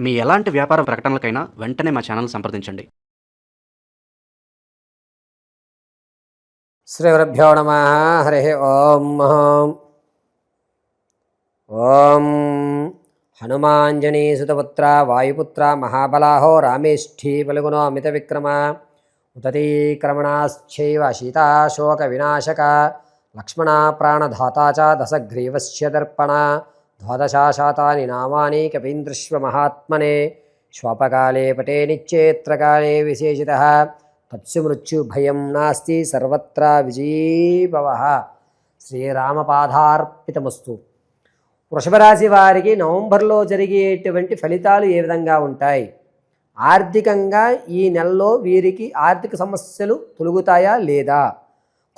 మీ ఎలాంటి వ్యాపార ప్రకటనలకైనా వెంటనే మా ఛానల్ సంప్రదించండి. శ్రీగురుభ్యో నమః. హరి ఓం. ఓం హనుమాంజనీసుతపుత్ర వాయుపుత్ర మహాబలాహో రామేష్ఠీ బలిగుణో అమిత విక్రమ ఉతతీక్రమణాశ్చైవ సీతాశోక వినాశక లక్ష్మణ ప్రాణధాతా చ దశగ్రీవస్య దర్పణ ద్వాదశాశాతాని నామాని కపీంద్రశ్వ మహాత్మనే శ్వాపకాలే పటే నిశ్చేత్రకాలే విశేషితః తత్సు మృత్యు భయం నాస్తి సర్వత్రా విజయీభవః. శ్రీరామపాదార్పితమస్తు. వృషభరాశి వారికి నవంబర్లో జరిగేటువంటి ఫలితాలు ఏ విధంగా ఉంటాయి? ఆర్థికంగా ఈ నెలలో వీరికి ఆర్థిక సమస్యలు తొలగుతాయా లేదా?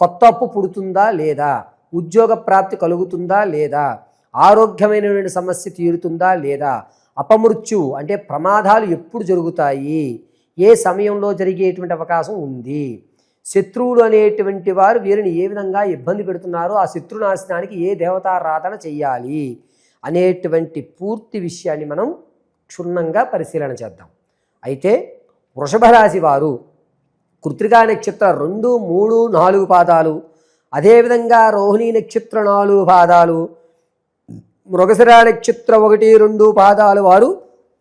కొత్త అప్పు పుడుతుందా లేదా? ఉద్యోగ ప్రాప్తి కలుగుతుందా లేదా? ఆరోగ్యమైనటువంటి సమస్య తీరుతుందా లేదా? అపమృత్యు అంటే ప్రమాదాలు ఎప్పుడు జరుగుతాయి? ఏ సమయంలో జరిగేటువంటి అవకాశం ఉంది? శత్రువులు అనేటువంటి వారు వీరిని ఏ విధంగా ఇబ్బంది పెడుతున్నారో ఆ శత్రునాశనానికి ఏ దేవతారాధన చెయ్యాలి అనేటువంటి పూర్తి విషయాన్ని మనం క్షుణ్ణంగా పరిశీలన చేద్దాం. అయితే వృషభ రాశి వారు కృత్తికా నక్షత్ర 2, 3, 4 పాదాలు, అదేవిధంగా రోహిణీ నక్షత్ర 4 పాదాలు, మృగశిర నక్షత్ర 1, 2 పాదాలు వారు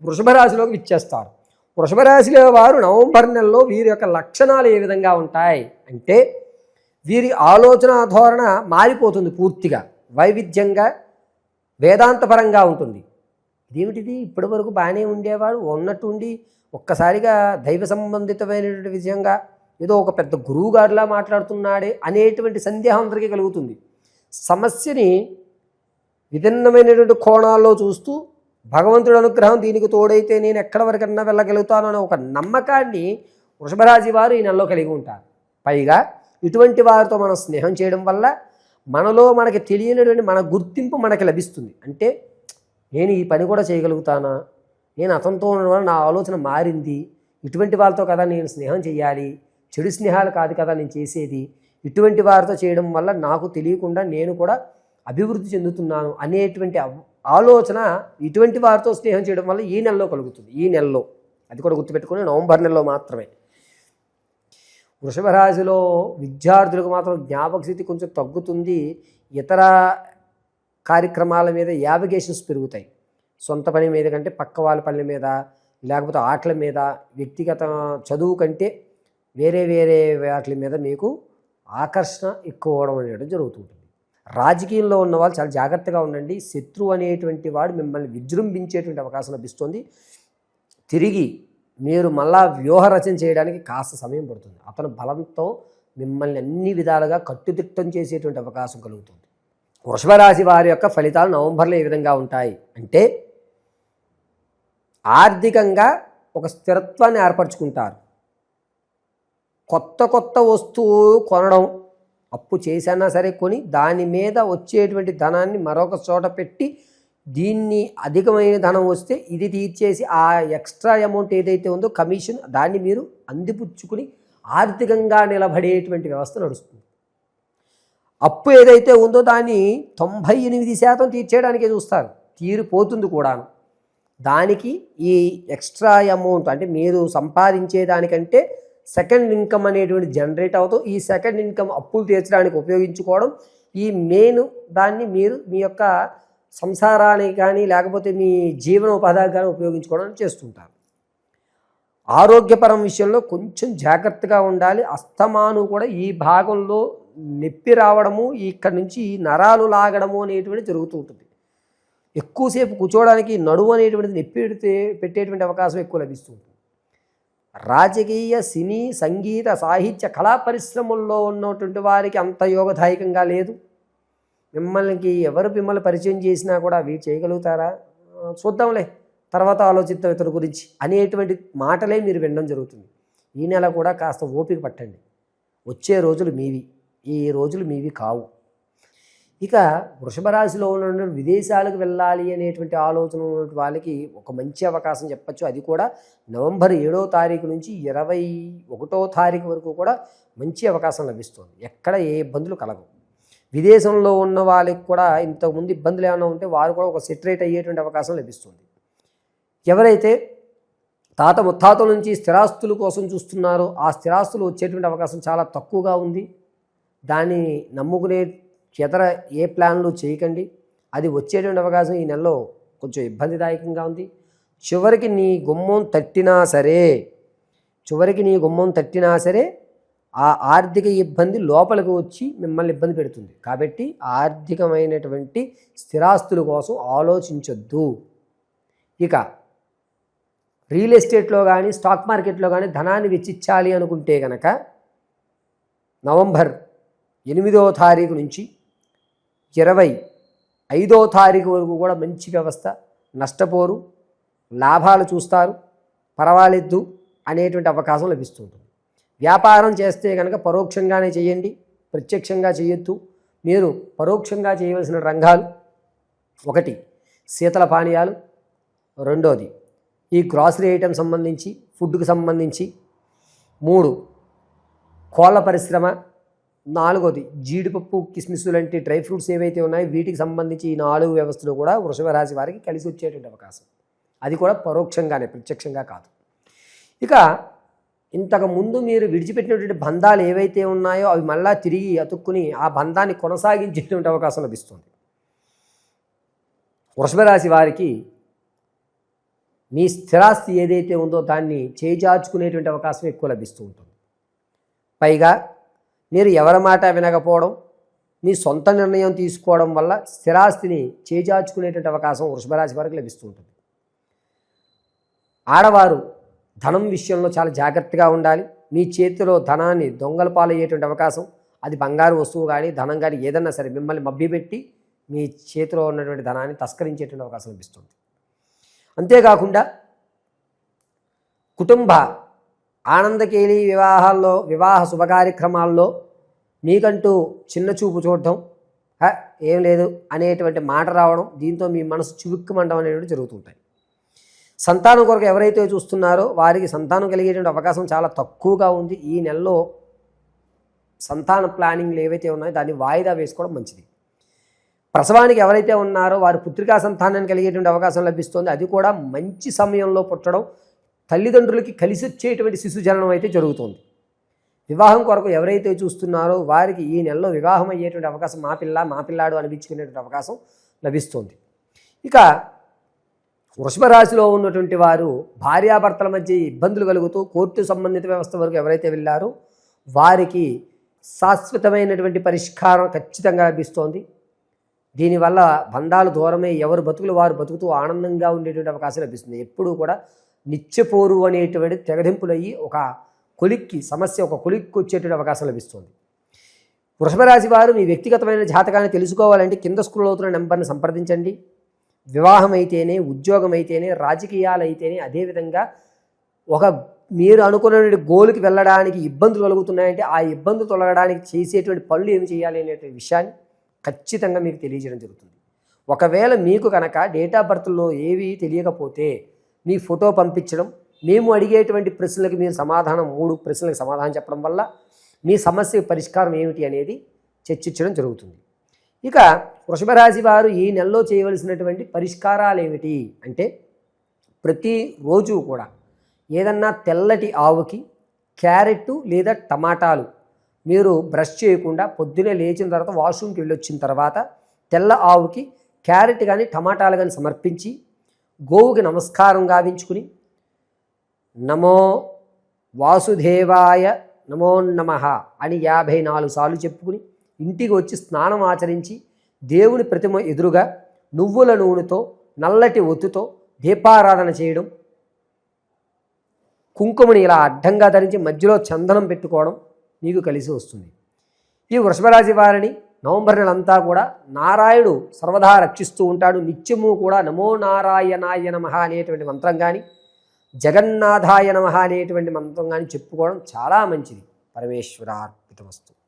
వృషభ రాశిలోకి ఇచ్చేస్తారు. వృషభ రాశిలో వారు నవంబర్ నెలలో వీరి యొక్క లక్షణాలు ఏ విధంగా ఉంటాయి అంటే, వీరి ఆలోచన ధోరణ మారిపోతుంది, పూర్తిగా వైవిధ్యంగా వేదాంతపరంగా ఉంటుంది. ఇదేమిటిది, ఇప్పటి వరకు బాగానే ఉండేవాడు, ఉన్నట్టుండి ఒక్కసారిగా దైవ సంబంధితమైనటువంటి విషయంగా ఏదో ఒక పెద్ద గురువు గారిలా మాట్లాడుతున్నాడే అనేటువంటి సందేహం అందరికీ కలుగుతుంది. సమస్యని విభిన్నమైనటువంటి కోణాల్లో చూస్తూ భగవంతుడి అనుగ్రహం దీనికి తోడైతే నేను ఎక్కడి వరకన్నా వెళ్ళగలుగుతాను అనే ఒక నమ్మకాన్ని వృషభరాశి వారు ఈ నెలలో కలిగి ఉంటారు. పైగా ఇటువంటి వారితో మనం స్నేహం చేయడం వల్ల మనలో మనకి తెలియనటువంటి మన గుర్తింపు మనకి లభిస్తుంది. అంటే నేను ఈ పని కూడా చేయగలుగుతానా, నేను అతనితో ఉన్న వల్ల నా ఆలోచన మారింది, ఇటువంటి వాళ్ళతో కదా నేను స్నేహం చేయాలి, చెడు స్నేహాలు కాదు కదా నేను చేసేది, ఇటువంటి వారితో చేయడం వల్ల నాకు తెలియకుండా నేను కూడా అభివృద్ధి చెందుతున్నాను అనేటువంటి ఆలోచన ఇటువంటి వారితో స్నేహం చేయడం వల్ల ఈ నెలలో కలుగుతుంది. ఈ నెలలో, అది కూడా గుర్తుపెట్టుకుని, నవంబర్ నెలలో మాత్రమే. వృషభ రాశిలో విద్యార్థులకు మాత్రం జ్ఞాపక స్థితి కొంచెం తగ్గుతుంది. ఇతర కార్యక్రమాల మీద యావిగేషన్స్ పెరుగుతాయి. సొంత పని మీద కంటే పక్క వాళ్ళ పనుల మీద, లేకపోతే ఆటల మీద, వ్యక్తిగత చదువు కంటే వేరే వేరే వాటి మీద మీకు ఆకర్షణ ఎక్కువ అవడం అనేది జరుగుతుంటుంది. రాజకీయంలో ఉన్న వాళ్ళు చాలా జాగ్రత్తగా ఉండండి. శత్రువు అనేటువంటి వాడు మిమ్మల్ని విజృంభించేటువంటి అవకాశం లభిస్తుంది. తిరిగి మీరు మళ్ళా వ్యూహ రచన చేయడానికి కాస్త సమయం పడుతుంది. అతను బలంతో మిమ్మల్ని అన్ని విధాలుగా కట్టుదిట్టం చేసేటువంటి అవకాశం కలుగుతుంది. వృషభ రాశి వారి యొక్క ఫలితాలు నవంబర్లో ఏ విధంగా ఉంటాయి అంటే, ఆర్థికంగా ఒక స్థిరత్వాన్ని ఏర్పరచుకుంటారు. కొత్త కొత్త వస్తువు కొనడం, అప్పు చేసినా సరే కొని దాని మీద వచ్చేటువంటి ధనాన్ని మరొక చోట పెట్టి, దీన్ని అధికమైన ధనం వస్తే ఇది తీర్చేసి ఆ ఎక్స్ట్రా అమౌంట్ ఏదైతే ఉందో కమిషన్, దాన్ని మీరు అందిపుచ్చుకుని ఆర్థికంగా నిలబడేటువంటి వ్యవస్థ నడుస్తుంది. అప్పు ఏదైతే ఉందో దాన్ని 98% తీర్చేయడానికే చూస్తారు, తీరిపోతుంది కూడాను. దానికి ఈ ఎక్స్ట్రా అమౌంట్ అంటే మీరు సంపాదించే దానికంటే సెకండ్ ఇన్కమ్ అనేటువంటి జనరేట్ అవుతూ ఈ సెకండ్ ఇన్కమ్ అప్పులు తీర్చడానికి ఉపయోగించుకోవడం, ఈ మెయిన్ దాన్ని మీరు మీ యొక్క సంసారానికి కానీ లేకపోతే మీ జీవనోపాధికి కానీ ఉపయోగించుకోవడం చేస్తుంటారు. ఆరోగ్యపరం విషయంలో కొంచెం జాగ్రత్తగా ఉండాలి. అస్తమాను కూడా ఈ భాగంలో నొప్పి రావడము, ఇక్కడి నుంచి నరాలు లాగడము అనేటువంటి జరుగుతూ ఉంటుంది. ఎక్కువసేపు కూర్చోవడానికి నడువు అనేటువంటిది నొప్పి పెట్టేటువంటి అవకాశం ఎక్కువ లభిస్తుంది. రాజకీయ, సినీ, సంగీత, సాహిత్య, కళా పరిశ్రమల్లో ఉన్నటువంటి వారికి అంత యోగదాయకంగా లేదు. మిమ్మల్ని పరిచయం చేసినా కూడా అవి చేయగలుగుతారా, చూద్దాంలే, తర్వాత ఆలోచిద్దాం ఇతరుల గురించి అనేటువంటి మాటలే మీరు వినడం జరుగుతుంది. ఈ నెల కూడా కాస్త ఓపిక పట్టండి. వచ్చే రోజులు మీవి, ఈ రోజులు మీవి కావు. ఇక వృషభ రాశిలో ఉన్న విదేశాలకు వెళ్ళాలి అనేటువంటి ఆలోచన ఉన్నటువంటి వాళ్ళకి ఒక మంచి అవకాశం చెప్పచ్చు. అది కూడా నవంబర్ 7వ తారీఖు నుంచి 21వ తారీఖు వరకు కూడా మంచి అవకాశం లభిస్తుంది. ఎక్కడ ఏ ఇబ్బందులు కలగవు. విదేశంలో ఉన్న వాళ్ళకి కూడా ఇంతకుముందు ఇబ్బందులు ఏమైనా ఉంటే వారు కూడా ఒక సెటరేట్ అయ్యేటువంటి అవకాశం లభిస్తుంది. ఎవరైతే తాత ముత్తాతల నుంచి స్థిరాస్తుల కోసం చూస్తున్నారో ఆ స్థిరాస్తులు వచ్చేటువంటి అవకాశం చాలా తక్కువగా ఉంది. దాన్ని నమ్ముకునే ఇతర ఏ ప్లాన్లు చేయకండి. అది వచ్చేటువంటి అవకాశం ఈ నెలలో కొంచెం ఇబ్బందిదాయకంగా ఉంది. చివరికి నీ గుమ్మం తట్టినా సరే ఆ ఆర్థిక ఇబ్బంది లోపలికి వచ్చి మిమ్మల్ని ఇబ్బంది పెడుతుంది. కాబట్టి ఆర్థికమైనటువంటి స్థిరాస్తుల కోసం ఆలోచించొద్దు. ఇక రియల్ ఎస్టేట్లో కానీ స్టాక్ మార్కెట్లో కానీ ధనాన్ని వెచ్చించాలి అనుకుంటే కనుక నవంబర్ 8వ తారీఖు నుంచి 25వ తారీఖు వరకు కూడా మంచి వ్యవస్థ. నష్టపోరు, లాభాలు చూస్తారు, పర్వాలేదు అనేటువంటి అవకాశం లభిస్తుంటుంది. వ్యాపారం చేస్తే కనుక పరోక్షంగానే చేయండి, ప్రత్యక్షంగా చేయొద్దు. మీరు పరోక్షంగా చేయవలసిన రంగాలు: 1 శీతల పానీయాలు, 2 ఈ గ్రాసరీ ఐటమ్ సంబంధించి ఫుడ్కి సంబంధించి, 3 కోళ్ళ పరిశ్రమ, 4 జీడిపప్పు కిస్మిస్ లాంటి డ్రై ఫ్రూట్స్ ఏవైతే ఉన్నాయో వీటికి సంబంధించి ఈ 4 వ్యవస్థలు కూడా వృషభ రాశి వారికి కలిసి వచ్చేటువంటి అవకాశం. అది కూడా పరోక్షంగానే, ప్రత్యక్షంగా కాదు. ఇక ఇంతకు ముందు మీరు విడిచిపెట్టినటువంటి బంధాలు ఏవైతే ఉన్నాయో అవి మళ్ళా తిరిగి అతుక్కుని ఆ బంధాన్ని కొనసాగించేటువంటి అవకాశం లభిస్తుంది. వృషభ రాశి వారికి మీ స్థిరాస్తి ఏదైతే ఉందో దాన్ని చేజార్చుకునేటువంటి అవకాశం ఎక్కువ లభిస్తూ ఉంటుంది. పైగా మీరు ఎవరి మాట వినకపోవడం, మీ సొంత నిర్ణయం తీసుకోవడం వల్ల స్థిరాస్తిని చేజార్చుకునేటువంటి అవకాశం వృషభ రాశి వారికి లభిస్తూ ఉంటుంది. ఆడవారు ధనం విషయంలో చాలా జాగ్రత్తగా ఉండాలి. మీ చేతిలో ధనాన్ని దొంగల పాలయ్యేటువంటి అవకాశం, అది బంగారు వస్తువు కానీ ధనం కానీ ఏదన్నా సరే మిమ్మల్ని మభ్యపెట్టి మీ చేతిలో ఉన్నటువంటి ధనాన్ని తస్కరించేటువంటి అవకాశం లభిస్తుంది. అంతేకాకుండా కుటుంబ ఆనందకేళి వివాహ శుభ కార్యక్రమాల్లో మీకంటూ చిన్న చూపు చూడటం, ఏం లేదు అనేటువంటి మాట రావడం, దీంతో మీ మనసు చివుక్కుమండం అనేటువంటి జరుగుతుంటాయి. సంతానం కొరకు ఎవరైతే చూస్తున్నారో వారికి సంతానం కలిగేటువంటి అవకాశం చాలా తక్కువగా ఉంది. ఈ నెలలో సంతాన ప్లానింగ్లు ఏవైతే ఉన్నాయో దాన్ని వాయిదా వేసుకోవడం మంచిది. ప్రసవానికి ఎవరైతే ఉన్నారో వారు పుత్రికా సంతానాన్ని కలిగేటువంటి అవకాశం లభిస్తుంది. అది కూడా మంచి సమయంలో పుట్టడం, తల్లిదండ్రులకి కలిసి వచ్చేటువంటి శిశు జననం అయితే జరుగుతుంది. వివాహం కొరకు ఎవరైతే చూస్తున్నారో వారికి ఈ నెలలో వివాహం అయ్యేటువంటి అవకాశం, మా పిల్లాడు అనిపించుకునేటువంటి అవకాశం లభిస్తుంది. ఇక వృషభ రాశిలో ఉన్నటువంటి వారు భార్యాభర్తల మధ్య ఇబ్బందులు కలుగుతూ కోర్టు సంబంధిత వ్యవస్థ వరకు ఎవరైతే వెళ్ళారో వారికి శాశ్వతమైనటువంటి పరిష్కారం ఖచ్చితంగా లభిస్తోంది. దీనివల్ల బంధాలు దూరమై ఎవరు బతుకులు వారు బతుకుతూ ఆనందంగా ఉండేటువంటి అవకాశం లభిస్తుంది. ఎప్పుడూ కూడా నిత్యపోరు అనేటువంటి తెగదింపులయ్యి ఒక కొలిక్కి వచ్చేటువంటి అవకాశం లభిస్తుంది. వృషభ రాశి వారు మీ వ్యక్తిగతమైన జాతకాన్ని తెలుసుకోవాలంటే కింద స్క్రోల్ అవుతున్న నెంబర్ని సంప్రదించండి. వివాహం అయితేనే, ఉద్యోగం అయితేనే, రాజకీయాలు అయితేనే, అదేవిధంగా మీరు అనుకున్నటువంటి గోల్కి వెళ్ళడానికి ఇబ్బందులు కలుగుతున్నాయంటే ఆ ఇబ్బందులు తొలగడానికి చేసేటువంటి పనులు ఏమి చేయాలి అనేటువంటి విషయాన్ని ఖచ్చితంగా మీకు తెలియజేయడం జరుగుతుంది. ఒకవేళ మీకు కనుక డేట్ ఆఫ్ బర్త్లో ఏవి తెలియకపోతే మీ ఫోటో పంపించడం, మేము అడిగేటువంటి ప్రశ్నలకు మీరు 3 ప్రశ్నలకు సమాధానం చెప్పడం వల్ల మీ సమస్య పరిష్కారం ఏమిటి అనేది చర్చించడం జరుగుతుంది. ఇక వృషభ రాశి వారు ఈ నెలలో చేయవలసినటువంటి పరిష్కారాలు ఏమిటి అంటే, ప్రతిరోజు కూడా ఏదన్నా తెల్లటి ఆవుకి క్యారెట్ లేదా టమాటాలు మీరు బ్రష్ చేయకుండా పొద్దునే లేచిన తర్వాత వాష్రూమ్కి వెళ్ళొచ్చిన తర్వాత తెల్ల ఆవుకి క్యారెట్ కానీ టమాటాలు కానీ సమర్పించి గోవుకి నమస్కారం గావించుకుని నమో వాసుదేవాయ నమో నమః అని 54 సార్లు చెప్పుకుని ఇంటికి వచ్చి స్నానం ఆచరించి దేవుని ప్రతిమ ఎదురుగా నువ్వుల నూనెతో నల్లటి ఒత్తుతో దీపారాధన చేయడం, కుంకుమని ఇలా అడ్డంగా ధరించి మధ్యలో చందనం పెట్టుకోవడం మీకు కలిసి వస్తుంది. ఈ వృషభ రాశి వారిని నవంబర్ నెలంతా కూడా నారాయణుడు సర్వదా రక్షిస్తూ ఉంటాడు. నిత్యము కూడా నమో నారాయణాయ నమః అనేటువంటి మంత్రం కానీ, జగన్నాథాయ నమః అనేటువంటి మంత్రం కానీ చెప్పుకోవడం చాలా మంచిది. పరమేశ్వరార్పితమస్తు.